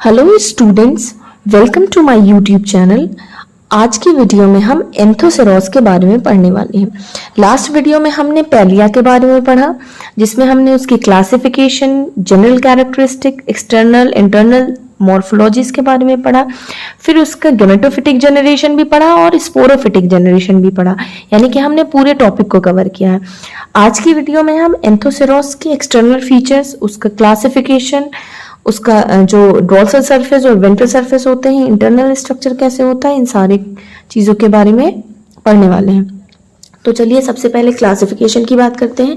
Hello students, welcome to my YouTube channel. आज की video में हम एंथोसेरोस के बारे में पढ़ने वाले हैं। लास्ट वीडियो में हमने पैलिया के बारे में पढ़ा, जिसमें हमने उसकी classification, general characteristic, external internal morphologies के बारे में पढ़ा। फिर उसका गेमेटोफिटिक जनरेशन भी पढ़ा और स्पोरोफिटिक जनरेशन भी पढ़ा, यानी कि हमने पूरे टॉपिक को कवर किया है। आज की वीडियो में हम एंथोसेरोस की एक्सटर्नल फीचर्स, उसका क्लासिफिकेशन, उसका जो डोर्सल सरफेस और वेंट्रल सरफेस होते हैं, इंटरनल स्ट्रक्चर कैसे होता है, इन सारी चीजों के बारे में पढ़ने वाले हैं। तो चलिए सबसे पहले क्लासिफिकेशन की बात करते हैं।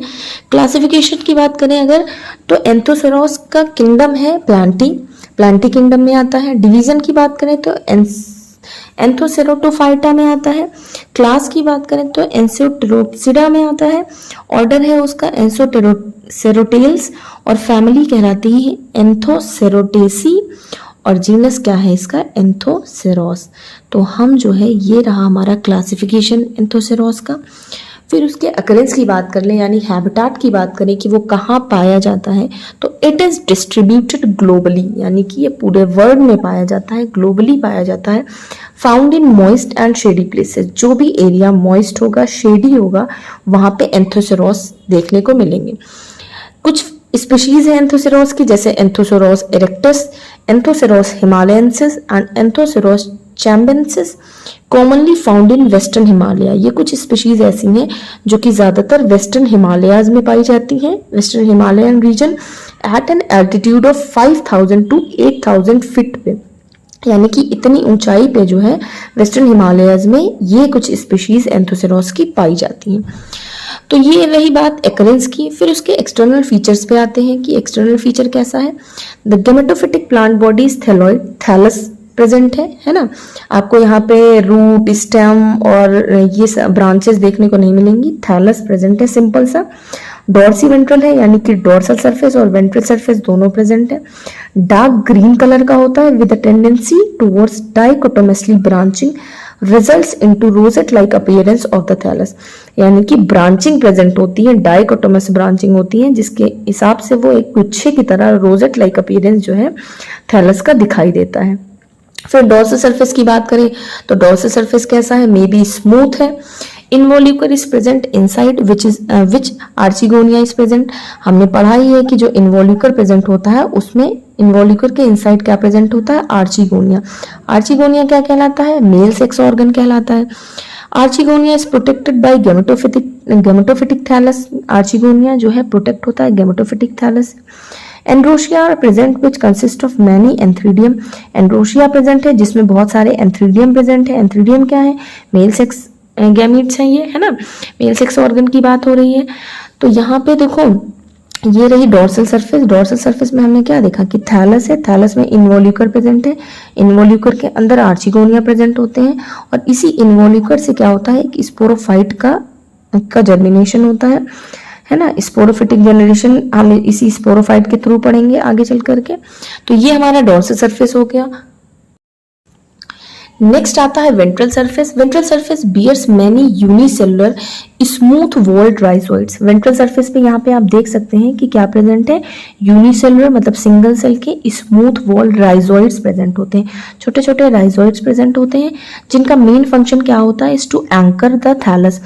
क्लासिफिकेशन की बात करें अगर, तो एंथोसेरोस का किंगडम है प्लांटी किंगडम में आता है। डिवीजन की बात करें तो एंथोसेरोटोफाइटा में आता है। क्लास की बात करें तो एंथोसेरोप्सिडा में आता है। ऑर्डर है उसका एंथोसेरोटेल्स और फैमिली कहलाती है एंथोसेरोटेसी और जीनस क्या है इसका, एंथोसेरोस। तो हम जो है ये रहा हमारा क्लासिफिकेशन एंथोसेरोस का। फिर उसके अकरेंस की बात कर लें, यानी हैबिटाट की बात करें कि वो कहाँ पाया जाता है, तो इट इज डिस्ट्रीब्यूटेड ग्लोबली, यानी कि ये पूरे वर्ल्ड में पाया जाता है, ग्लोबली पाया जाता है। Found in moist and shady places, जो भी एरिया मॉइस्ट होगा, शेडी होगा, वहां पे एंथोसेरोस देखने को मिलेंगे। कुछ स्पीशीज है एंथोसेरोस की, जैसे Anthoceros erectus, Anthoceros himalayensis and Anthoceros chambensis, commonly found in western Himalaya. ये कुछ स्पीशीज ऐसी हैं जो कि ज्यादातर वेस्टर्न हिमालयाज में पाई जाती हैं, western Himalayan region, at an altitude of 5000 to 8000 feet पे, यानी कि इतनी ऊंचाई पे जो है वेस्टर्न हिमालयाज में ये कुछ स्पीशीज एंथोसेरोस की पाई जाती हैं। तो ये रही बात एक्रेंस की। फिर उसके एक्सटर्नल फीचर्स पे आते हैं कि एक्सटर्नल फीचर कैसा है। The gametophytic plant bodies thalloid, thallus present है ना। आपको यहाँ पे रूट, स्टेम और ये ब्रांचेस देखने को नहीं मिलेंगी, थैलस प्रेजेंट है सिंपल सा। डॉर्सी वेंट्रल है, यानी कि डोर्सल सरफेस और वेंट्रल सरफेस दोनों प्रेजेंट है। डार्क ग्रीन कलर का होता है with a tendency towards dichotomously branching results into rosette like appearance of the thallus, यानी कि ब्रांचिंग प्रेजेंट होती है, डाइकोटोमस ब्रांचिंग होती है, जिसके हिसाब से वो एक गुच्छे की तरह रोजेट लाइक अपीयरेंस जो है थैलस का दिखाई देता है। फिर डोर्सल सरफेस की बात करें तो डोर्सल सरफेस कैसा है, मे बी स्मूथ है। Involucre is present inside which archegonia is present. हमने पढ़ा ही है कि जो इनवॉल्यूकर प्रेजेंट होता है उसमें इनवॉल्यूकर के इनसाइड क्या प्रेजेंट होता है, आर्चिगोनिया। आर्चिगोनिया क्या कहलाता है, मेल सेक्स ऑर्गन कहलाता है। Archegonia is protected by gametophytic thallus. Archegonia जो है प्रोटेक्ट होता है gametophytic thallus. Androecia present which consist of many antheridium. Androecia present है जिसमें बहुत सारे एंथ्रीडियम प्रेजेंट है। एंथ्रीडियम क्या है, मेल सेक्स गैमीट्स हैं ये, है ना, मेल सेक्स ऑर्गन की बात हो रही है। तो यहाँ पे देखो ये रही डोर्सल सरफेस। डोर्सल सरफेस में हमने क्या देखा कि थैलस है, थैलस में इनवॉल्यूकर प्रेजेंट है, इनवॉल्यूकर के अंदर आर्चिगोनिया प्रेजेंट होते हैं और इसी इनवॉल्यूकर से क्या होता है कि स्पोरोफाइट का जर्मिनेशन होता है ना। स्पोरोफिटिक जनरेशन हम इसी स्पोरोफाइट के थ्रू पढ़ेंगे आगे चल करके। तो ये हमारा डोर्सल सरफेस हो गया। नेक्स्ट आता है ventral surface. Ventral surface bears many unicellular smooth walled rhizoids. Ventral surface पे यहाँ पे आप देख सकते हैं कि क्या प्रेजेंट है, यूनिसेलुलर मतलब सिंगल सेल के स्मूथ वॉल्ड राइजोइड्स प्रेजेंट होते हैं, छोटे छोटे राइजोइड्स प्रेजेंट होते हैं, जिनका मेन फंक्शन क्या होता है, is to anchor the thallus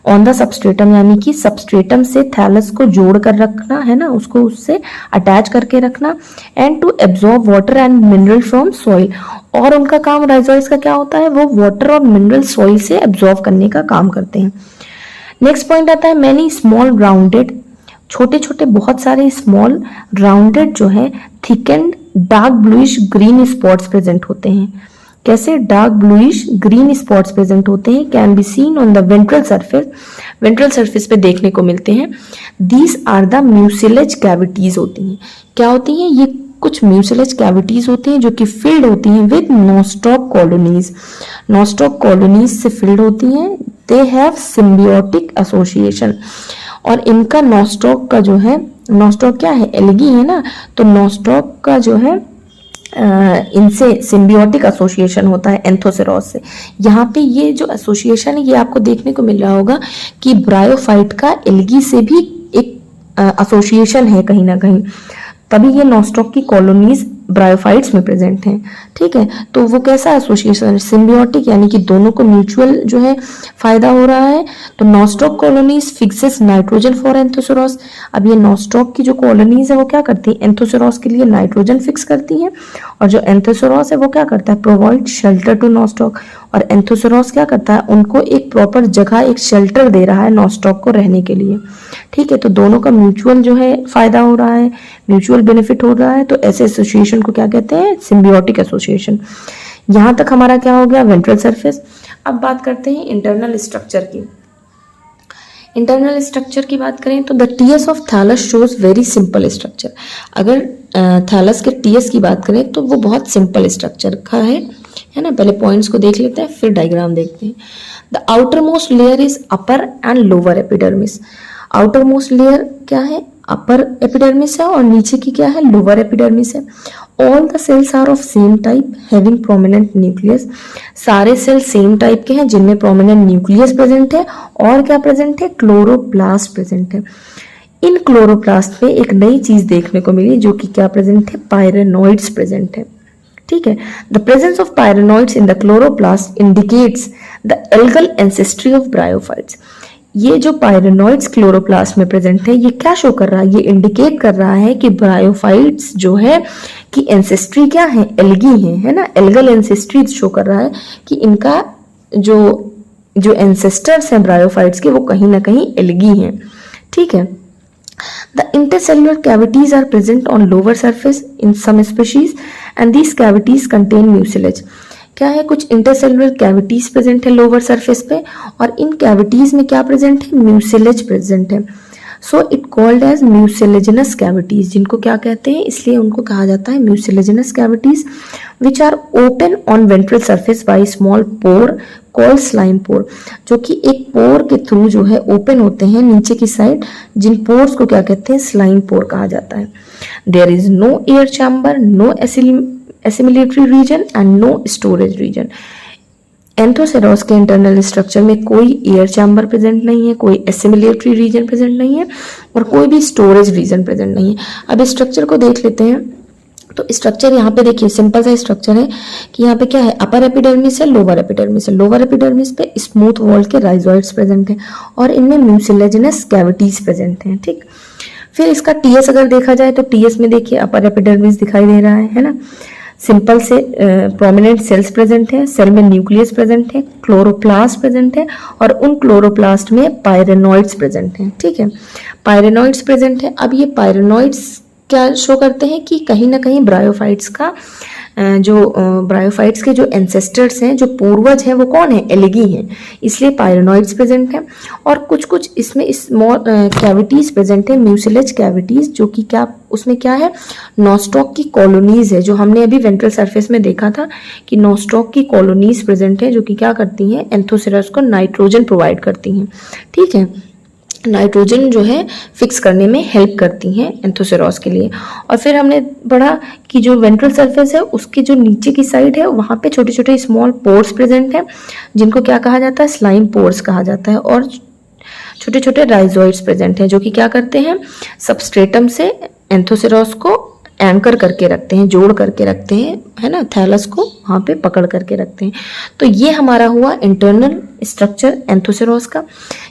on the substratum, यानी कि सबस्ट्रेटम से थैलस को जोड़ कर रखना, है ना, उसको उससे अटैच करके रखना। And to absorb water and mineral from soil, और उनका काम राइजोइड्स का क्या होता है, वो वाटर और मिनरल सॉइल से एब्जॉर्ब करने का काम करते हैं। नेक्स्ट पॉइंट आता है मैनी स्मॉल राउंडेड, छोटे छोटे बहुत सारे स्मॉल राउंडेड जो है thickened dark bluish green spots present होते हैं। कैसे, dark bluish green spots present होते हैं, can be seen on the ventral surface, ventral surface पे देखने को मिलते हैं। These are the mucilage cavities होती हैं। क्या होती हैं, ये कुछ म्यूसिलेज कैविटीज होती हैं जो कि फिल्ड होती हैं with nostoc colonies, nostoc colonies से फिल्ड होती हैं। दे हैव सिम्बियोटिक एसोसिएशन, और इनका नॉस्टॉक का जो है, नॉस्टॉक क्या है, एल्गी है ना, तो नॉस्टॉक का जो है इनसे सिम्बियोटिक एसोसिएशन होता है एंथोसेरोस से। यहाँ पे ये जो एसोसिएशन है ये आपको देखने को मिल रहा होगा कि ब्रायोफाइट का एल्गी से भी एक एसोसिएशन है कहीं ना कहीं, तभी ये नॉस्टॉक की कॉलोनीज ब्रायोफाइट्स में प्रेजेंट हैं। ठीक है, तो वो कैसा एसोसिएशन, सिम्बियोटिक, यानी कि दोनों को म्यूचुअल जो है फायदा हो रहा है। तो Nostoc colonies fixes nitrogen for Anthoceros. अब ये नॉस्टॉक की जो कॉलोनीज है वो क्या करती है, एंथोसेरोस के लिए नाइट्रोजन फिक्स करती है, और जो एंथोसेरोस है वो क्या करता है, प्रोवाइड शेल्टर टू नॉस्टॉक। और एंथोसेरोस क्या करता है, उनको एक प्रॉपर जगह, एक शेल्टर दे रहा है नॉस्टॉक को रहने के लिए। ठीक है, तो दोनों का म्यूचुअल जो है फायदा हो रहा है, म्यूचुअल बेनिफिट हो रहा है। तो ऐसे एसोसिएशन को क्या कहते हैं, सिम्बियोटिक एसोसिएशन। यहां तक हमारा क्या हो गया, वेंट्रल सरफेस। अब बात करते हैं इंटरनल स्ट्रक्चर की। इंटरनल स्ट्रक्चर की बात करें तो the TS of thallus shows very simple structure. अगर थैलस के टीएस की बात करें तो वो बहुत सिंपल स्ट्रक्चर का है ना। पहले पॉइंट्स को देख लेते हैं, फिर डायग्राम देखते हैं। The outer most layer is upper and lower epidermis. Outer most layer क्या है, अपर एपिडर्मिस है, और नीचे की क्या है, लोअर एपिडर्मिस है। All the cells are of same type having prominent nucleus. सारे सेल सेम टाइप के हैं जिनमें प्रोमिनेंट न्यूक्लियस प्रेजेंट है, और क्या प्रेजेंट है, क्लोरोप्लास्ट प्रेजेंट है। इन क्लोरोप्लास्ट में एक नई चीज देखने को मिली जो कि क्या प्रेजेंट है, पायरेनोइड्स प्रेजेंट है। ठीक है, the presence of pyrenoids in the chloroplast indicates the algal ancestry of bryophytes. ये जो पायरेनोइड्स क्लोरोप्लास्ट में प्रेजेंट है, ये क्या शो कर रहा है, ये इंडिकेट कर रहा है कि ब्रायोफाइट्स जो है कि एंसेस्ट्री क्या है, एल्गी है ना। एल्गल एंसेस्ट्री शो कर रहा है कि इनका जो एंसेस्टर्स हैं ब्रायोफाइट्स के, वो कहीं ना कहीं एल्गी हैं। ठीक है, the intercellular cavities are present on lower surface in some species and these cavities contain mucilage। क्या है, कुछ इंटरसेलुलर कैविटीज प्रेजेंट है लोअर सरफेस पे, और इन कैविटीज में क्या प्रेजेंट है, म्यूसिलेज प्रेजेंट है। So it called as mucilaginous cavities, जिनको क्या कहते हैं, इसलिए उनको कहा जाता है mucilaginous cavities, which are open on ventral surface by small pore called slime pore. जो कि एक पोर के थ्रू जो है ओपन होते हैं नीचे की साइड, जिन पोर्स को क्या कहते हैं, स्लाइम पोर कहा जाता है। There is no air chamber, no assimilatory region and no storage region. Anthoceros के इंटरनल स्ट्रक्चर में कोई एयर चैम्बर प्रेजेंट नहीं है, कोई एसिमिलेटरी रीजन प्रेजेंट नहीं है, और कोई भी स्टोरेज रीजन प्रेजेंट नहीं है। अब स्ट्रक्चर को देख लेते हैं। तो स्ट्रक्चर यहाँ पे देखिए सिंपल सा स्ट्रक्चर है कि यहाँ पे क्या है, अपर एपिडर्मिस है, लोअर एपिडर्मिस है। लोअर एपिडर्मिस पे स्मूथ वॉल के राइजोइड्स प्रेजेंट है, और इनमें म्यूसिलेजिनस कैविटीज प्रेजेंट हैं। ठीक, फिर इसका टीएस अगर देखा जाए तो टीएस में देखिए अपर एपिडर्मिस दिखाई दे रहा है ना। सिंपल से प्रोमिनेंट सेल्स प्रेजेंट है, सेल में न्यूक्लियस प्रेजेंट है, क्लोरोप्लास्ट प्रेजेंट है, और उन क्लोरोप्लास्ट में पायरेनोइड्स प्रेजेंट हैं। ठीक है, पायरेनोइड्स प्रेजेंट है। अब ये पायरेनोइड्स क्या शो करते हैं कि कहीं ना कहीं ब्रायोफाइट्स का ब्रायोफाइट्स के जो एंसेस्टर्स हैं, जो पूर्वज हैं, वो कौन है, एल्गी हैं, इसलिए पायरेनोइड्स प्रेजेंट हैं। और कुछ कुछ इसमें स्मॉल कैविटीज प्रेजेंट है, म्यूसिलेज कैविटीज, जो कि क्या, उसमें क्या है, नॉस्टॉक की कॉलोनीज है, जो हमने अभी वेंट्रल सरफेस में देखा था कि नॉस्टॉक की कॉलोनीज प्रेजेंट है, जो कि क्या करती हैं, एंथोसेरोस को नाइट्रोजन प्रोवाइड करती हैं। ठीक है, नाइट्रोजन जो है फिक्स करने में हेल्प करती हैं एंथोसेरोस के लिए। और फिर हमने पढ़ा कि जो वेंट्रल सरफेस है उसके जो नीचे की साइड है वहाँ पे छोटे छोटे स्मॉल पोर्स प्रेजेंट हैं, जिनको क्या कहा जाता है, स्लाइम पोर्स कहा जाता है, और छोटे छोटे राइजोइड्स प्रेजेंट हैं, जो कि क्या करते हैं, सबस्ट्रेटम से एंथोसेरोस को एंकर करके रखते हैं, जोड़ करके रखते हैं, है ना, थैलस को वहाँ पे पकड़ करके रखते हैं। तो ये हमारा हुआ इंटरनल स्ट्रक्चर एंथोसेरोस का।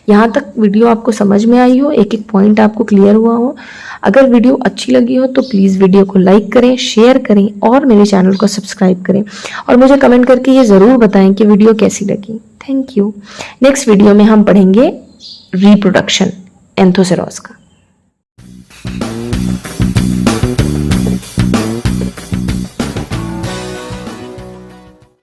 यहाँ तक वीडियो आपको समझ में आई हो, एक एक पॉइंट आपको क्लियर हुआ हो। अगर वीडियो अच्छी लगी हो तो प्लीज़ वीडियो को लाइक करें, शेयर करें, और मेरे चैनल को सब्सक्राइब करें, और मुझे कमेंट करके ये ज़रूर बताएं कि वीडियो कैसी लगी। Thank you. नेक्स्ट वीडियो में हम पढ़ेंगे रिप्रोडक्शन एंथोसेरोस का।